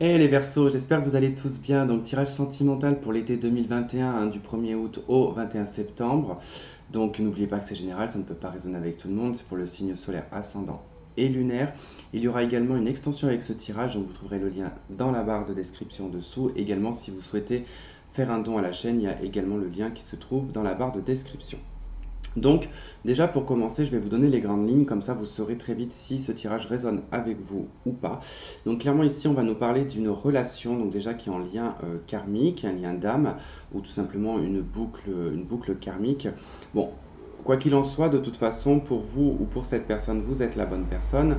Hey les Verseaux, j'espère que vous allez tous bien. Donc tirage sentimental pour l'été 2021, hein, du 1er août au 21 septembre. Donc n'oubliez pas que c'est général, ça ne peut pas résonner avec tout le monde. C'est pour le signe solaire ascendant et lunaire. Il y aura également une extension avec ce tirage, donc vous trouverez le lien dans la barre de description dessous. Également, si vous souhaitez faire un don à la chaîne, il y a également le lien qui se trouve dans la barre de description. Donc, déjà pour commencer, je vais vous donner les grandes lignes, comme ça vous saurez très vite si ce tirage résonne avec vous ou pas. Donc clairement ici, on va nous parler d'une relation, donc déjà qui est en lien karmique, un lien d'âme, ou tout simplement une boucle karmique. Bon, quoi qu'il en soit, de toute façon, pour vous ou pour cette personne, vous êtes la bonne personne.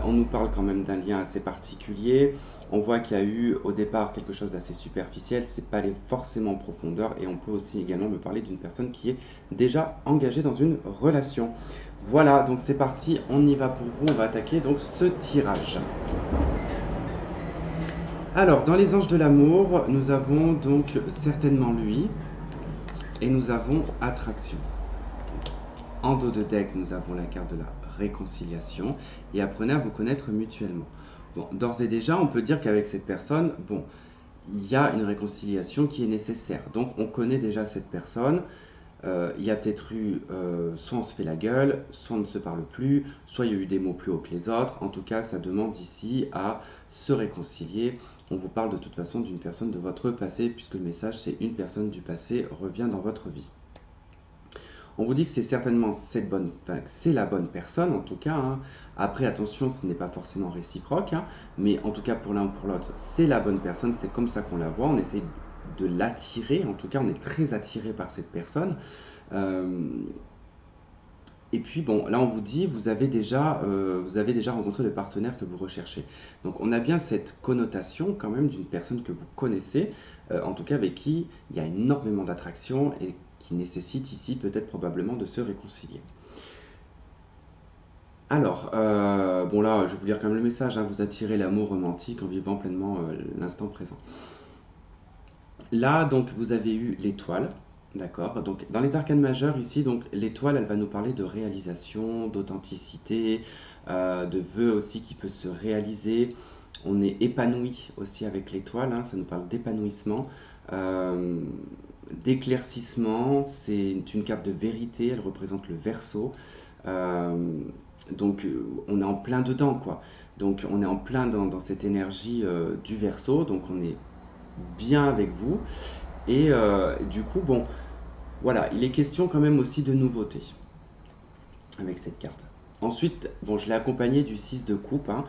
On nous parle quand même d'un lien assez particulier. On voit qu'il y a eu au départ quelque chose d'assez superficiel, c'est pas aller forcément en profondeur, et on peut aussi également me parler d'une personne qui est déjà engagée dans une relation. Voilà, donc c'est parti, on y va pour vous, on va attaquer donc ce tirage. Alors, dans les anges de l'amour, nous avons donc certainement lui, et nous avons attraction. En dos de deck, nous avons la carte de la réconciliation, et apprenez à vous connaître mutuellement. Bon, d'ores et déjà, on peut dire qu'avec cette personne, bon, il y a une réconciliation qui est nécessaire. Donc, on connaît déjà cette personne. Il y a peut-être eu, soit on se fait la gueule, soit on ne se parle plus, soit il y a eu des mots plus hauts que les autres. En tout cas, ça demande ici à se réconcilier. On vous parle de toute façon d'une personne de votre passé, puisque le message, c'est une personne du passé revient dans votre vie. On vous dit que c'est certainement c'est la bonne personne, en tout cas, hein. Après, attention, ce n'est pas forcément réciproque, hein, mais en tout cas, pour l'un ou pour l'autre, c'est la bonne personne, c'est comme ça qu'on la voit. On essaye de l'attirer, en tout cas, on est très attiré par cette personne. Euh, et puis, bon, là, on vous dit, vous avez déjà rencontré le partenaire que vous recherchez. Donc, on a bien cette connotation, quand même, d'une personne que vous connaissez, en tout cas, avec qui il y a énormément d'attraction et qui nécessite ici, peut-être, probablement, de se réconcilier. Alors, bon là, je vais vous lire quand même le message, hein, vous attirez l'amour romantique en vivant pleinement l'instant présent. Là, donc, vous avez eu l'étoile, d'accord? Donc, dans les arcanes majeures, ici, donc, l'étoile, elle va nous parler de réalisation, d'authenticité, de vœux aussi qui peut se réaliser. On est épanoui aussi avec l'étoile, hein, ça nous parle d'épanouissement, euh, d'éclaircissement. C'est une carte de vérité, elle représente le Verseau. Euh, donc, on est en plein dedans, quoi. Donc, on est en plein dans cette énergie du Verseau, donc on est bien avec vous. Et du coup, bon, voilà, il est question quand même aussi de nouveautés avec cette carte. Ensuite, bon, je l'ai accompagné du 6 de coupe, hein,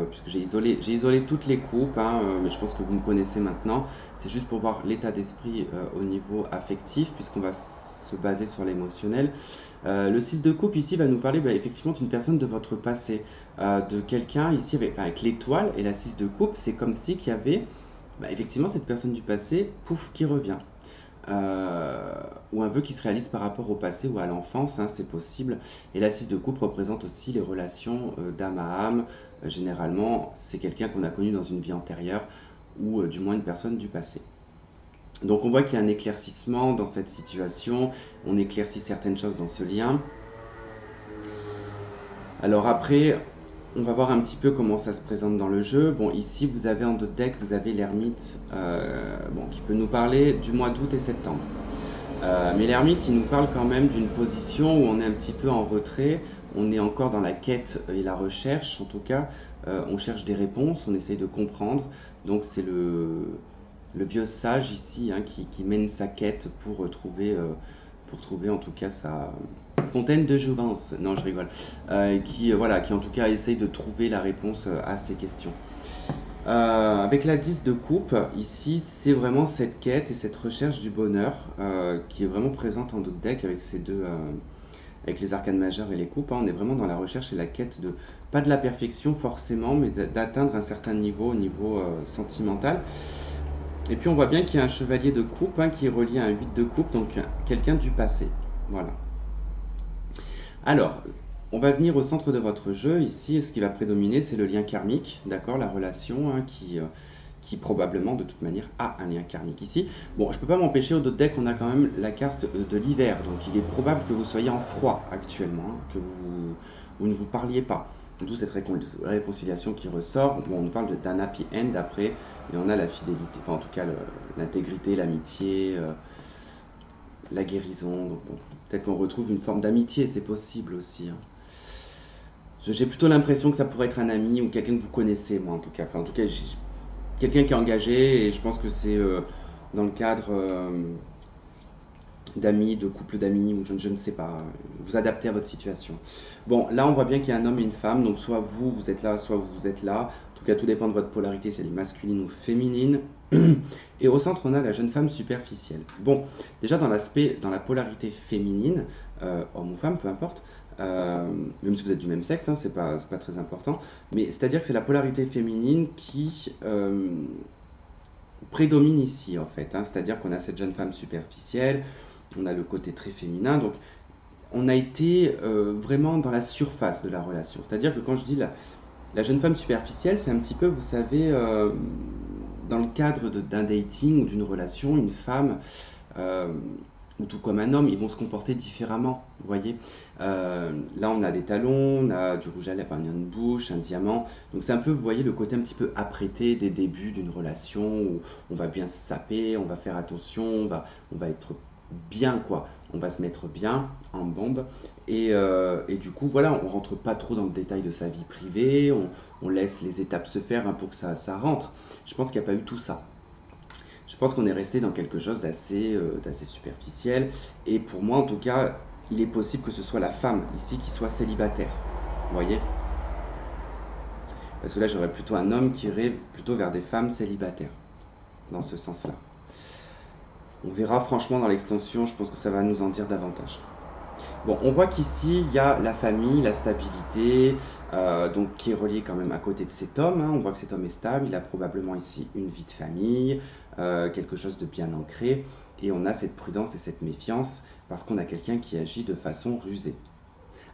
puisque j'ai isolé toutes les coupes, hein, mais je pense que vous me connaissez maintenant. C'est juste pour voir l'état d'esprit au niveau affectif, puisqu'on va se baser sur l'émotionnel. Le 6 de coupe ici va nous parler effectivement d'une personne de votre passé, de quelqu'un ici avec l'étoile et la 6 de coupe, c'est comme si qu'il y avait effectivement cette personne du passé, pouf, qui revient. Ou un vœu qui se réalise par rapport au passé ou à l'enfance, hein, c'est possible. Et la 6 de coupe représente aussi les relations d'âme à âme. Généralement, c'est quelqu'un qu'on a connu dans une vie antérieure ou du moins une personne du passé. Donc on voit qu'il y a un éclaircissement dans cette situation, on éclaircit certaines choses dans ce lien. Alors après, on va voir un petit peu comment ça se présente dans le jeu. Bon, ici, vous avez en deux deck, vous avez l'ermite bon, qui peut nous parler du mois d'août et septembre. Mais l'ermite, il nous parle quand même d'une position où on est un petit peu en retrait. On est encore dans la quête et la recherche, en tout cas. On cherche des réponses, on essaye de comprendre. Donc c'est le vieux sage ici, hein, qui mène sa quête pour trouver en tout cas sa fontaine de jouvence. Non, je rigole. Voilà, qui en tout cas essaye de trouver la réponse à ces questions. Avec la 10 de coupe, ici, c'est vraiment cette quête et cette recherche du bonheur qui est vraiment présente en d'autres decks avec ces deux, avec les arcanes majeures et les coupes, hein. On est vraiment dans la recherche et la quête de, pas de la perfection forcément, mais d'atteindre un certain niveau au niveau sentimental. Et puis on voit bien qu'il y a un chevalier de coupe, hein, qui est relié à un 8 de coupe, donc quelqu'un du passé. Voilà. Alors, on va venir au centre de votre jeu. Ici, ce qui va prédominer, c'est le lien karmique, d'accord, la relation, hein, qui probablement, de toute manière, a un lien karmique ici. Bon, je ne peux pas m'empêcher, au d'autres deck, on a quand même la carte de l'hiver, donc il est probable que vous soyez en froid actuellement, hein, que vous ne vous parliez pas. D'où cette réconciliation qui ressort. Bon, on nous parle d'un happy end après, et on a la fidélité, enfin en tout cas l'intégrité, l'amitié, la guérison. Donc, bon, peut-être qu'on retrouve une forme d'amitié, c'est possible aussi, hein. J'ai plutôt l'impression que ça pourrait être un ami ou quelqu'un que vous connaissez, moi en tout cas. Enfin, en tout cas, quelqu'un qui est engagé, et je pense que c'est dans le cadre d'amis, de couple d'amis, ou je ne sais pas, vous adaptez à votre situation. Bon, là on voit bien qu'il y a un homme et une femme, donc soit vous êtes là, soit vous êtes là. En tout cas, tout dépend de votre polarité, si elle est masculine ou féminine. Et au centre, on a la jeune femme superficielle. Bon, déjà dans l'aspect, dans la polarité féminine, homme ou femme, peu importe, même si vous êtes du même sexe, hein, c'est pas très important, mais c'est-à-dire que c'est la polarité féminine qui prédomine ici en fait, hein, c'est-à-dire qu'on a cette jeune femme superficielle, on a le côté très féminin, donc on a été vraiment dans la surface de la relation. C'est-à-dire que quand je dis la jeune femme superficielle, c'est un petit peu, vous savez, dans le cadre d'un dating ou d'une relation, une femme, euh, ou tout comme un homme, ils vont se comporter différemment, vous voyez. Là, on a des talons, on a du rouge à lèvres, une bouche, un diamant. Donc c'est un peu, vous voyez, le côté un petit peu apprêté des débuts d'une relation où on va bien se saper, on va faire attention, on va être bien, quoi. On va se mettre bien en bombe. Et du coup, voilà, on rentre pas trop dans le détail de sa vie privée, on laisse les étapes se faire, hein, pour que ça rentre. Je pense qu'il n'y a pas eu tout ça. Je pense qu'on est resté dans quelque chose d'assez superficiel. Et pour moi, en tout cas, il est possible que ce soit la femme ici qui soit célibataire. Vous voyez? Parce que là, j'aurais plutôt un homme qui irait plutôt vers des femmes célibataires, dans ce sens-là. On verra franchement dans l'extension, je pense que ça va nous en dire davantage. Bon, on voit qu'ici, il y a la famille, la stabilité, donc qui est reliée quand même à côté de cet homme, hein. On voit que cet homme est stable, il a probablement ici une vie de famille, quelque chose de bien ancré, et on a cette prudence et cette méfiance parce qu'on a quelqu'un qui agit de façon rusée.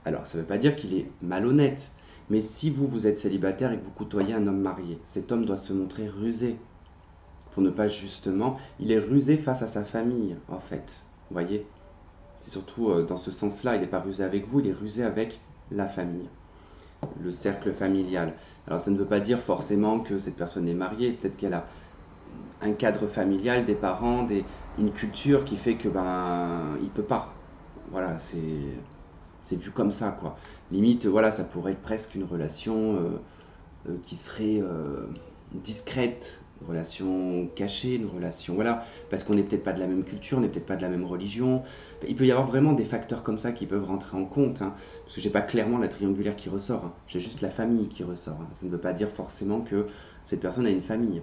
Alors, ça ne veut pas dire qu'il est malhonnête, mais si vous êtes célibataire et que vous côtoyez un homme marié, cet homme doit se montrer rusé, pour ne pas justement... Il est rusé face à sa famille, en fait, vous voyez? C'est surtout dans ce sens-là, il n'est pas rusé avec vous, il est rusé avec la famille, le cercle familial. Alors ça ne veut pas dire forcément que cette personne est mariée, peut-être qu'elle a un cadre familial, des parents, une culture qui fait que il peut pas. Voilà, c'est vu comme ça, quoi. Limite, voilà, ça pourrait être presque une relation qui serait discrète, une relation cachée, une relation, voilà, parce qu'on n'est peut-être pas de la même culture, on n'est peut-être pas de la même religion. Il peut y avoir vraiment des facteurs comme ça qui peuvent rentrer en compte, hein, parce que j'ai pas clairement la triangulaire qui ressort, hein, j'ai juste la famille qui ressort, hein. Ça ne veut pas dire forcément que cette personne a une famille.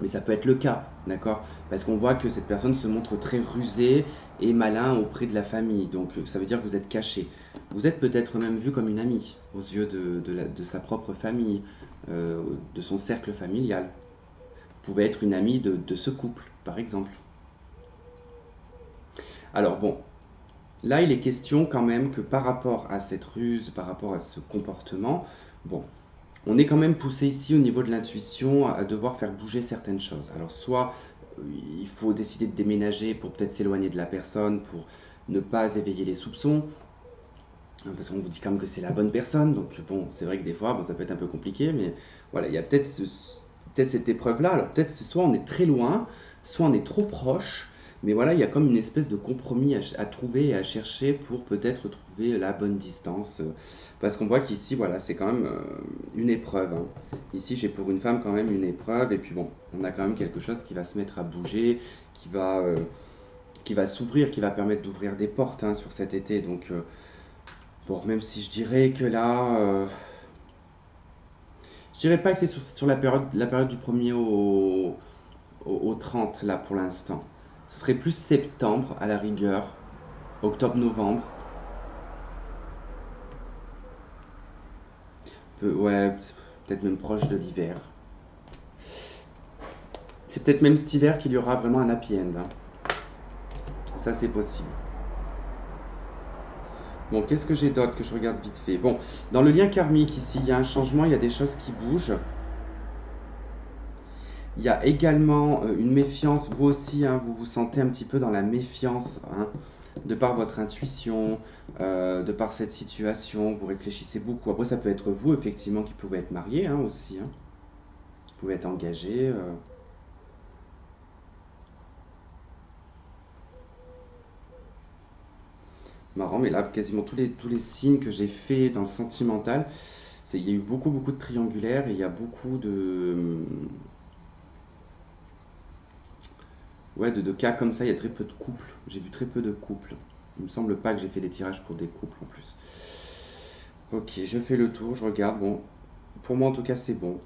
Mais ça peut être le cas, d'accord? Parce qu'on voit que cette personne se montre très rusée et malin auprès de la famille. Donc ça veut dire que vous êtes caché. Vous êtes peut-être même vu comme une amie aux yeux de sa propre famille, de son cercle familial. Vous pouvez être une amie de ce couple, par exemple. Alors bon, là il est question quand même que par rapport à cette ruse, par rapport à ce comportement, bon, on est quand même poussé ici au niveau de l'intuition à devoir faire bouger certaines choses. Alors soit il faut décider de déménager pour peut-être s'éloigner de la personne, pour ne pas éveiller les soupçons, hein, parce qu'on vous dit quand même que c'est la bonne personne, donc bon, c'est vrai que des fois, bon, ça peut être un peu compliqué, mais voilà, il y a peut-être cette épreuve-là. Alors peut-être soit on est très loin, soit on est trop proche, mais voilà, il y a comme une espèce de compromis à trouver et à chercher pour peut-être trouver la bonne distance. Parce qu'on voit qu'ici, voilà, c'est quand même une épreuve, hein. Ici, j'ai pour une femme quand même une épreuve, et puis bon, on a quand même quelque chose qui va se mettre à bouger, qui va s'ouvrir, qui va permettre d'ouvrir des portes, hein, sur cet été. Donc, bon, même si je dirais que là, je dirais pas que c'est sur la période du 1er au 30, là, pour l'instant. Ce serait plus septembre, à la rigueur, octobre-novembre. Ouais, peut-être même proche de l'hiver. C'est peut-être même cet hiver qu'il y aura vraiment un happy end, hein. Ça, c'est possible. Bon, qu'est-ce que j'ai d'autre que je regarde vite fait? Bon, dans le lien karmique, ici, il y a un changement, il y a des choses qui bougent. Il y a également une méfiance, vous aussi, hein, vous vous sentez un petit peu dans la méfiance, hein, de par votre intuition, De par cette situation, vous réfléchissez beaucoup. Après, ça peut être vous, effectivement, qui pouvez être marié hein, aussi, hein, qui pouvez être engagé. Marrant, mais là, quasiment tous les signes que j'ai fait dans le sentimental, il y a eu beaucoup de triangulaires et il y a beaucoup ouais, de cas comme ça. Il y a très peu de couples. J'ai vu très peu de couples. Il me semble pas que j'ai fait des tirages pour des couples en plus. Ok, je fais le tour, je regarde. Bon, pour moi en tout cas, c'est bon.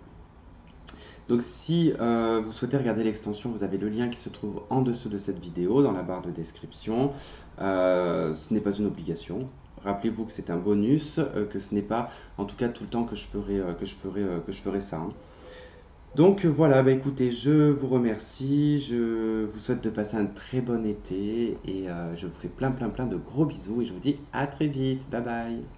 Donc si vous souhaitez regarder l'extension, vous avez le lien qui se trouve en dessous de cette vidéo, dans la barre de description. Ce n'est pas une obligation. Rappelez-vous que c'est un bonus, que ce n'est pas en tout cas tout le temps que je ferai ça, hein. Donc voilà, bah écoutez, je vous remercie, je vous souhaite de passer un très bon été et je vous fais plein de gros bisous et je vous dis à très vite. Bye bye.